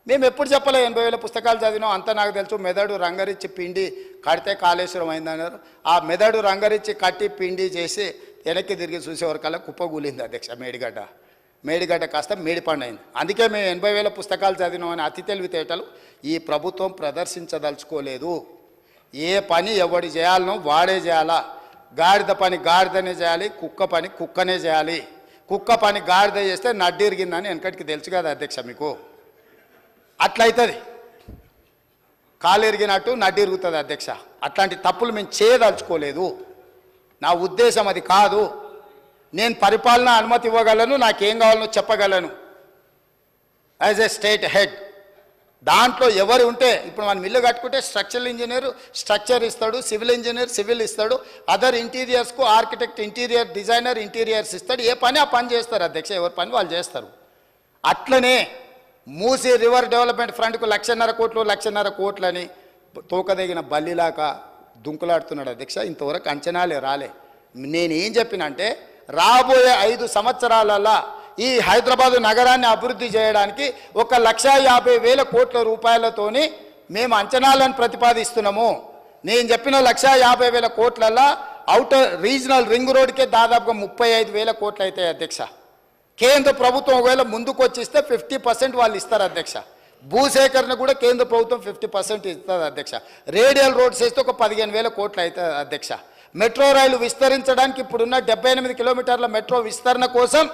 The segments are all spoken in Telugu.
మేము ఎప్పుడు చెప్పలే 80,000 పుస్తకాలు చదివినాం అంతా నాకు తెలుసు. మెదడు రంగరిచ్చి పిండి కడితే కాళేశ్వరం అయిందన్నారు. ఆ మెదడు రంగరిచ్చి కట్టి పిండి చేసి వెనక్కి తిరిగి చూసేవరకల్లా కుప్పగూలింది అధ్యక్ష. మేడిగడ్డ కాస్త మేడిపండు అయింది. అందుకే మేము 80,000 పుస్తకాలు చదివినామని అతి తెలివితేటలు ఈ ప్రభుత్వం ప్రదర్శించదలుచుకోలేదు. ఏ పని ఎవడు చేయాలనో వాడే చేయాలా. గాడిద పని గాడిదనే చేయాలి, కుక్క పని కుక్కనే చేయాలి. కుక్క పని గాడిద చేస్తే నడ్డిరిగిందని వెనకటికి తెలుసు కదా అధ్యక్ష మీకు. అట్లయితుంది, కాలు ఎరిగినట్టు నడ్డిరుగుతుంది అధ్యక్ష. అట్లాంటి తప్పులు మేము చేయదలుచుకోలేదు. నా ఉద్దేశం అది కాదు. నేను పరిపాలన అనుమతి ఇవ్వగలను, నాకేం కావాలనో చెప్పగలను యాజ్ ఏ స్టేట్ హెడ్. దాంట్లో ఎవరు ఉంటే ఇప్పుడు మనం ఇల్లు కట్టుకుంటే స్ట్రక్చరల్ ఇంజనీర్ స్ట్రక్చర్ ఇస్తాడు, సివిల్ ఇంజనీర్ సివిల్ ఇస్తాడు, అదర్ ఇంటీరియర్స్కు ఆర్కిటెక్ట్ ఇంటీరియర్ డిజైనర్ ఇంటీరియర్స్ ఇస్తాడు. ఏ పని ఆ పని చేస్తారు అధ్యక్ష, ఎవరి పని వాళ్ళు చేస్తారు. అట్లనే మూసీ రివర్ డెవలప్మెంట్ ఫ్రంట్కు 1,50,000 కోట్లు 1,50,000 కోట్లని తోకదగిన బల్లిలాగా దుంకులాడుతున్నాడు అధ్యక్ష. ఇంతవరకు అంచనాలే రాలే. నేనేం చెప్పినంటే రాబోయే 5 సంవత్సరాలలో ఈ హైదరాబాదు నగరాన్ని అభివృద్ధి చేయడానికి 1,50,000 కోట్ల రూపాయలతోని మేము అంచనాలను ప్రతిపాదిస్తున్నాము. నేను చెప్పిన 1,50,000 కోట్లలో అవుటర్ రీజనల్ రింగ్ రోడ్కే దాదాపుగా 35,000 కోట్లు అవుతాయి అధ్యక్ష. కేంద్ర ప్రభుత్వం ఒకవేళ ముందుకు వచ్చిస్తే 50% వాళ్ళు ఇస్తారు అధ్యక్ష. భూసేకరణ కూడా కేంద్ర ప్రభుత్వం 50% ఇస్తుంది అధ్యక్ష. రేడియల్ రోడ్స్ వేస్తే ఒక 15,000 కోట్లు అవుతుంది అధ్యక్ష. మెట్రో రైలు విస్తరించడానికి ఇప్పుడున్న 78 కిలోమీటర్ల మెట్రో విస్తరణ కోసం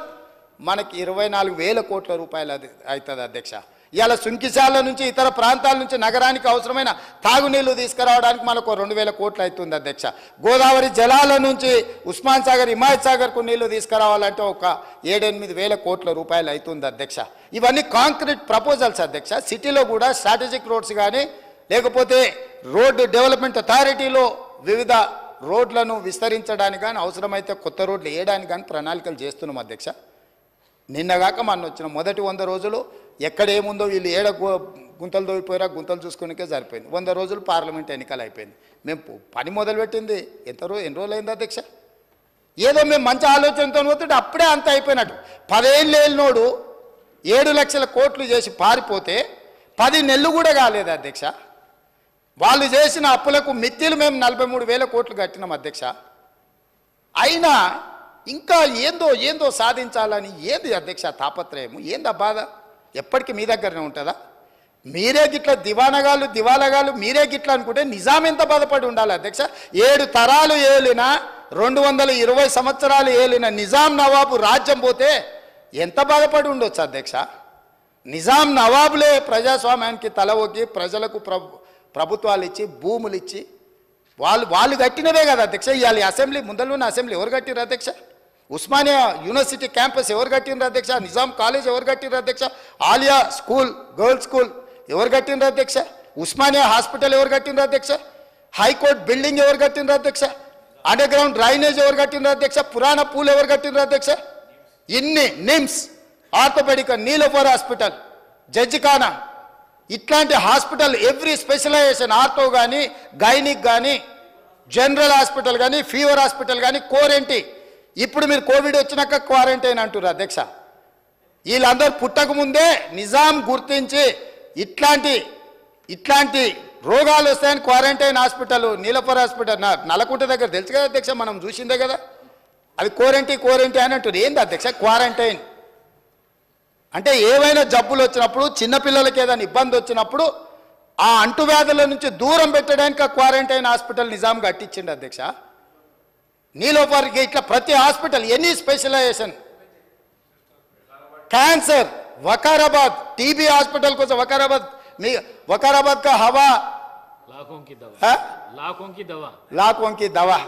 మనకి 24,000 కోట్ల రూపాయలు అవుతుంది అధ్యక్ష. ఇవాళ సుంకిశాల నుంచి ఇతర ప్రాంతాల నుంచి నగరానికి అవసరమైన తాగునీళ్లు తీసుకురావడానికి మనకు 2,000 కోట్లు అవుతుంది అధ్యక్ష. గోదావరి జలాల నుంచి ఉస్మాన్ సాగర్ హిమాయత్ సాగర్కు నీళ్లు తీసుకురావాలంటే ఒక 7-8,000 కోట్ల రూపాయలు అవుతుంది అధ్యక్ష. ఇవన్నీ కాంక్రీట్ ప్రపోజల్స్ అధ్యక్ష. సిటీలో కూడా స్ట్రాటజిక్ రోడ్స్ కానీ లేకపోతే రోడ్డు డెవలప్మెంట్ అథారిటీలో వివిధ రోడ్లను విస్తరించడానికి కానీ అవసరమైతే కొత్త రోడ్లు వేయడానికి కానీ ప్రణాళికలు చేస్తున్నాం అధ్యక్ష. నిన్నగాక మన వచ్చిన మొదటి 100 రోజులు ఎక్కడేముందో వీళ్ళు ఏడ గుంతలు దోయిపోయారా గుంతలు చూసుకునికే సరిపోయింది. 100 రోజులు పార్లమెంట్ ఎన్నికలు అయిపోయింది. మేము పని మొదలుపెట్టింది ఎన్ని రోజులు అయింది అధ్యక్ష. ఏదో మేము మంచి ఆలోచనతో పోతుంటే అప్పుడే అంత అయిపోయినట్టు. 10 ఏళ్ళు వెళ్ళినోడు 7 లక్షల కోట్లు చేసి పారిపోతే 10 నెలలు కూడా కాలేదు అధ్యక్ష. వాళ్ళు చేసిన అప్పులకు మిత్తిలు మేము 43,000 కోట్లు కట్టినాం అధ్యక్ష. అయినా ఇంకా ఏందో సాధించాలని ఏంది అధ్యక్ష తాపత్రయము, ఏందా బాధ? ఎప్పటికీ మీ దగ్గరనే ఉంటుందా? మీరే గిట్ల దివాలగాలు మీరే గిట్ల అనుకుంటే నిజాం ఎంత బాధపడి ఉండాలి అధ్యక్ష. 7 తరాలు ఏలిన 220 సంవత్సరాలు ఏలిన నిజాం నవాబు రాజ్యం పోతే ఎంత బాధపడి ఉండొచ్చు అధ్యక్ష. నిజాం నవాబులే ప్రజాస్వామ్యానికి తల ఒగ్గి ప్రజలకు ప్రభుత్వాలు ఇచ్చి భూములు ఇచ్చి వాళ్ళు కట్టినవే కదా అధ్యక్ష. ఇవాళ అసెంబ్లీ ముందరలోనే అసెంబ్లీ ఎవరు కట్టిరు అధ్యక్ష? ఉస్మానియా యూనివర్సిటీ క్యాంపస్ ఎవరు కట్టినరు అధ్యక్ష? నిజాం కాలేజ్ ఎవరు కట్టినరు అధ్యక్ష? ఆలియా స్కూల్ గర్ల్స్ స్కూల్ ఎవరు కట్టినరు అధ్యక్ష? ఉస్మానియా హాస్పిటల్ ఎవరు కట్టినరు అధ్యక్ష? హైకోర్టు బిల్డింగ్ ఎవరు కట్టినరు అధ్యక్ష? అండర్ గ్రౌండ్ డ్రైనేజ్ ఎవరు కట్టినరు అధ్యక్ష? పురాణ పూల్ ఎవరు కట్టినరు అధ్యక్ష? ఇన్ని నిమ్స్, ఆర్థోపెడిక్, నీలోఫర్ హాస్పిటల్, జడ్జిఖానా, ఇట్లాంటి హాస్పిటల్ ఎవ్రీ స్పెషలైజేషన్ ఆర్థో కానీ గైనిక్ కానీ జనరల్ హాస్పిటల్ కానీ ఫీవర్ హాస్పిటల్ కానీ కోరెంటీ. ఇప్పుడు మీరు కోవిడ్ వచ్చినాక క్వారంటైన్ అంటారు అధ్యక్ష. వీళ్ళందరూ పుట్టకముందే నిజాం గుర్తించి ఇట్లాంటి రోగాలు వస్తాయని quarantine hospital Niloufer hospital Nallakunta దగ్గర తెలుసు కదా అధ్యక్ష, మనం చూసిందే కదా. అది కోరెంటీ అని అంటారు. ఏంది అధ్యక్ష క్వారంటైన్ అంటే? ఏవైనా జబ్బులు వచ్చినప్పుడు చిన్నపిల్లలకి ఏదైనా ఇబ్బంది వచ్చినప్పుడు ఆ అంటువ్యాధుల నుంచి దూరం పెట్టడానికి ఆ క్వారంటైన్ హాస్పిటల్ నిజాం కట్టించిండు అధ్యక్ష. నీలోఫర్కి ఇట్లా ప్రతి hospital any specialisation. Cancer Vikarabad, TB hospital కోసం वकाराबाद का हवा लाखों की दवा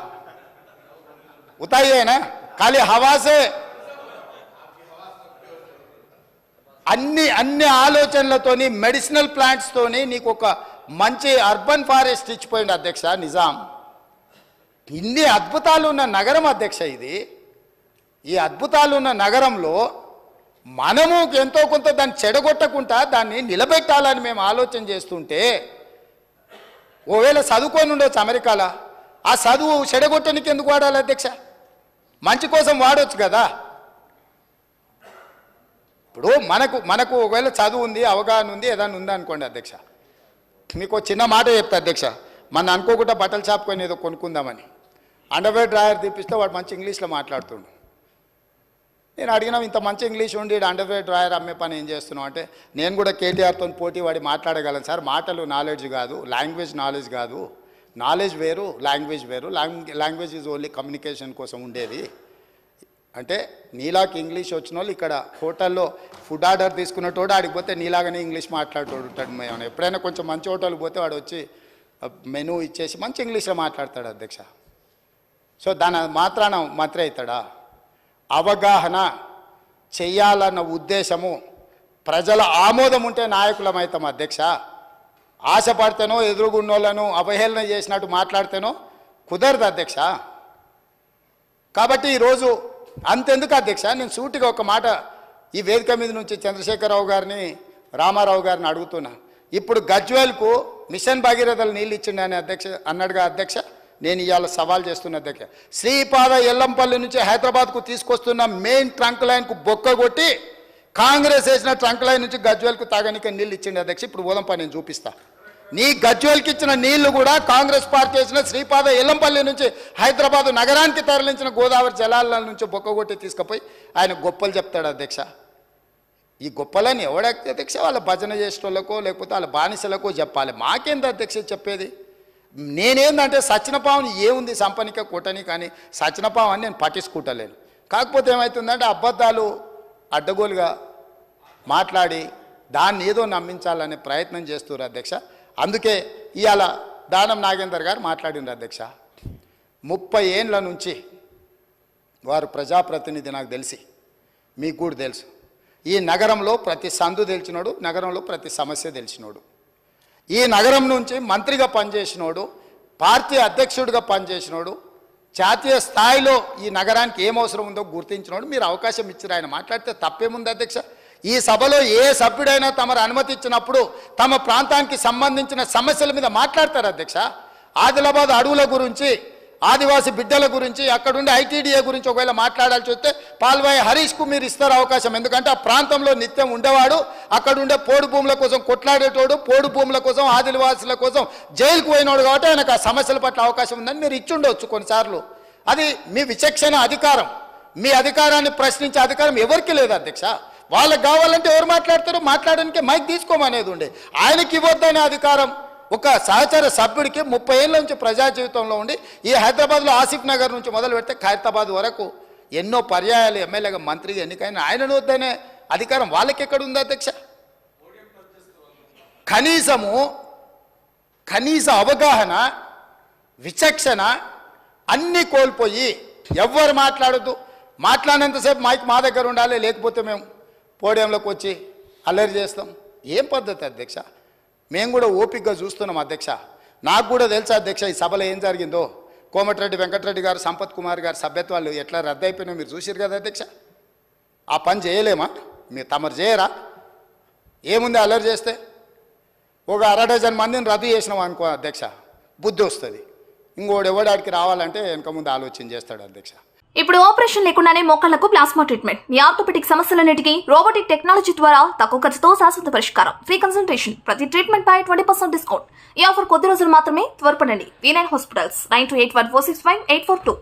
उताई है ना, खाली हवा से అన్ని ఆలోచనలతోని మెడిసినల్ ప్లాంట్స్ తోని నీకు ఒక మంచి అర్బన్ ఫారెస్ట్ ఇచ్చిపోయింది అధ్యక్ష నిజాం. ఇన్ని అద్భుతాలు ఉన్న నగరం అధ్యక్ష ఇది. ఈ అద్భుతాలు ఉన్న నగరంలో మనము ఎంతో కొంత దాన్ని చెడగొట్టకుండా దాన్ని నిలబెట్టాలని మేము ఆలోచన చేస్తుంటే, ఓవేళ చదువుకొని ఉండొచ్చు అమెరికాలో, ఆ చదువు చెడగొట్టడానికి ఎందుకు వాడాలి అధ్యక్ష? మంచి కోసం వాడొచ్చు కదా. ఇప్పుడు మనకు ఒకవేళ చదువు ఉంది, అవగాహన ఉంది, ఏదైనా ఉందా అనుకోండి అధ్యక్ష, మీకు చిన్న మాట చెప్తా అధ్యక్ష. మన అనుకోకుండా బట్టల షాప్ కొని ఏదో కొనుక్కుందామని అండర్వేర్ డ్రాయర్ తీపిస్తే వాడు మంచి ఇంగ్లీష్లో మాట్లాడుతుండు. నేను అడిగినా, ఇంత మంచి ఇంగ్లీష్ ఉండి అండర్వేర్ డ్రాయర్ అమ్మే పని ఏం చేస్తున్నావు అంటే, నేను కూడా కేటీఆర్తో పోటీ వాడి మాట్లాడగలను సార్. మాటలు నాలెడ్జ్ కాదు, లాంగ్వేజ్ నాలెడ్జ్ కాదు. నాలెడ్జ్ వేరు, లాంగ్వేజ్ వేరు. లాంగ్వేజ్ ఈజ్ ఓన్లీ కమ్యూనికేషన్ కోసం ఉండేది. అంటే నీలాకి ఇంగ్లీష్ వచ్చిన వాళ్ళు ఇక్కడ హోటల్లో ఫుడ్ ఆర్డర్ తీసుకున్నటోడు ఆడికి పోతే నీలాగానే ఇంగ్లీష్ మాట్లాడుతూ ఉంటాడు. మేము ఎప్పుడైనా కొంచెం మంచి హోటల్కి పోతే వాడు వచ్చి మెనూ ఇచ్చేసి మంచి ఇంగ్లీష్లో మాట్లాడతాడు అధ్యక్ష. సో దాని మాత్రాన మంత్రి అవుతాడా? అవగాహన చెయ్యాలన్న ఉద్దేశము, ప్రజల ఆమోదం ఉంటే నాయకులం అవుతాం అధ్యక్ష. ఆశపడితేనో ఎదురుగున్నోళ్ళను అవహేళన చేసినట్టు మాట్లాడితేనో కుదరదు అధ్యక్ష. కాబట్టి ఈరోజు అంతెందుకు అధ్యక్ష, నేను సూటిగా ఒక మాట ఈ వేదిక మీద నుంచి చంద్రశేఖరరావు గారిని, రామారావు గారిని అడుగుతున్నా. ఇప్పుడు గజ్వేల్కు మిషన్ భగీరథలు నీళ్ళు ఇచ్చిండని అన్నాడుగా అధ్యక్ష. నేను ఇవాళ సవాల్ చేస్తున్న అధ్యక్ష, శ్రీపాద ఎల్లంపల్లి నుంచి హైదరాబాద్కు తీసుకొస్తున్న మెయిన్ ట్రంక్ లైన్కు బొక్క కొట్టి కాంగ్రెస్ వేసిన ట్రంక్ లైన్ నుంచి గజ్వేల్కు తాగనికే నీళ్ళు ఇచ్చిండు అధ్యక్ష. ఇప్పుడు పోదాంపా, నేను చూపిస్తా. నీ గజ్వేల్కి ఇచ్చిన నీళ్లు కూడా కాంగ్రెస్ పార్టీ వేసిన శ్రీపాద ఎల్లంపల్లి నుంచి హైదరాబాద్ నగరానికి తరలించిన గోదావరి జలాల నుంచి బొక్కగొట్టి తీసుకుపోయి ఆయన గొప్పలు చెప్తాడు అధ్యక్ష. ఈ గొప్పలని ఎవడైతే అధ్యక్ష, వాళ్ళ భజన చేసేటోళ్ళకో లేకపోతే వాళ్ళ బానిసలకో చెప్పాలి. మాకేంది అధ్యక్ష చెప్పేది? నేనేందంటే సచ్చినపావుని ఏముంది సంపనిక కొట్టని, కానీ సచ్చినపావు అని నేను పట్టించుకుంటలేను. కాకపోతే ఏమవుతుందంటే అబద్ధాలు అడ్డగోలుగా మాట్లాడి దాన్ని ఏదో నమ్మించాలనే ప్రయత్నం చేస్తున్నారు అధ్యక్ష. అందుకే ఇవాళ దానం నాగేందర్ గారు మాట్లాడినారు అధ్యక్ష. 30 ఏండ్ల నుంచి వారు ప్రజాప్రతినిధి, నాకు తెలిసి మీకు కూడా తెలుసు. ఈ నగరంలో ప్రతి సందు తెలిసినోడు, నగరంలో ప్రతి సమస్య తెలిసినోడు, ఈ నగరం నుంచి మంత్రిగా పనిచేసినోడు, పార్టీ అధ్యక్షుడిగా పనిచేసినోడు, జాతీయ స్థాయిలో ఈ నగరానికి ఏం అవసరం ఉందో గుర్తించినోడు. మీరు అవకాశం ఇచ్చారు, ఆయన మాట్లాడితే తప్పేముంది అధ్యక్ష? ఈ సభలో ఏ సభ్యుడైనా తమరు అనుమతి ఇచ్చినప్పుడు తమ ప్రాంతానికి సంబంధించిన సమస్యల మీద మాట్లాడతారు అధ్యక్ష. ఆదిలాబాద్ అడవుల గురించి, ఆదివాసీ బిడ్డల గురించి, అక్కడుండే ఐటీడీఏ గురించి ఒకవేళ మాట్లాడాల్సి వస్తే పాల్వాయి హరీష్కు మీరు ఇస్తారు అవకాశం. ఎందుకంటే ఆ ప్రాంతంలో నిత్యం ఉండేవాడు, అక్కడుండే పోడు భూముల కోసం కొట్లాడేటోడు, పోడు భూముల కోసం, ఆదివాసుల కోసం జైలుకు పోయినోడు. కాబట్టి ఆయనకు ఆ సమస్యల పట్ల అవకాశం ఉందని మీరు ఇచ్చుండవచ్చు కొన్నిసార్లు. అది మీ విచక్షణ అధికారం. మీ అధికారాన్ని ప్రశ్నించే అధికారం ఎవరికి లేదు అధ్యక్ష. వాళ్ళకి కావాలంటే ఎవరు మాట్లాడతారో మాట్లాడడానికి మైక్ తీసుకోమనేది ఉండే. ఆయనకి ఇవ్వద్దనే అధికారం ఒక సహచర సభ్యుడికి 30 ఏళ్ళ నుంచి ప్రజా జీవితంలో ఉండి ఈ హైదరాబాద్లో ఆసిఫ్ నగర్ నుంచి మొదలు పెడితే ఖైరతాబాద్ వరకు ఎన్నో పర్యాయాలు ఎమ్మెల్యేగా మంత్రిగా ఎన్నికైన ఆయనను వద్దనే అధికారం వాళ్ళకి ఎక్కడ ఉంది అధ్యక్ష? కనీస అవగాహన, విచక్షణ అన్నీ కోల్పోయి ఎవ్వరు మాట్లాడద్దు, మాట్లాడినంతసేపు మైక్ మా దగ్గర ఉండాలి, లేకపోతే మేము పోడియంలోకి వచ్చి అల్లరి చేస్తాం. ఏం పద్ధతి అధ్యక్ష? మేము కూడా ఓపికగా చూస్తున్నాం అధ్యక్ష. నాకు కూడా తెలుసా అధ్యక్ష ఈ సభలో ఏం జరిగిందో. కోమటిరెడ్డి వెంకటరెడ్డి గారు, సంపత్ కుమార్ గారు సభ్యత్వాలు ఎట్లా రద్దయిపోయినా మీరు చూసిరు కదా అధ్యక్ష. ఆ పని చేయలేమా? మీరు తమరు చేయరా? ఏముంది అల్లరి చేస్తే? ఒక 1/2 డజన్ మందిని రద్దు చేసినాం అనుకో అధ్యక్ష, బుద్ధి వస్తుంది. ఇంకోటి ఎవడాడికి రావాలంటే వెనక ముందు ఆలోచన చేస్తాడు అధ్యక్ష. ఇప్పుడు ఆపరేషన్ లేకుండానే మోకాళ్లకు ప్లాస్మా ట్రీట్మెంట్. మీ ఆర్థోపెడిక్ సమస్యలన్నిటికీ రోబోటిక్ టెక్నాలజీ ద్వారా తక్కువ ఖర్చుతో శాశ్వత పరిష్కారం. Free consultation. ప్రతి ట్రీట్మెంట్ పై 20% డిస్కౌంట్. ఈ ఆఫర్ కొద్ది రోజులు మాత్రమే. త్వరపడండి. V9 hospitals 9281465842.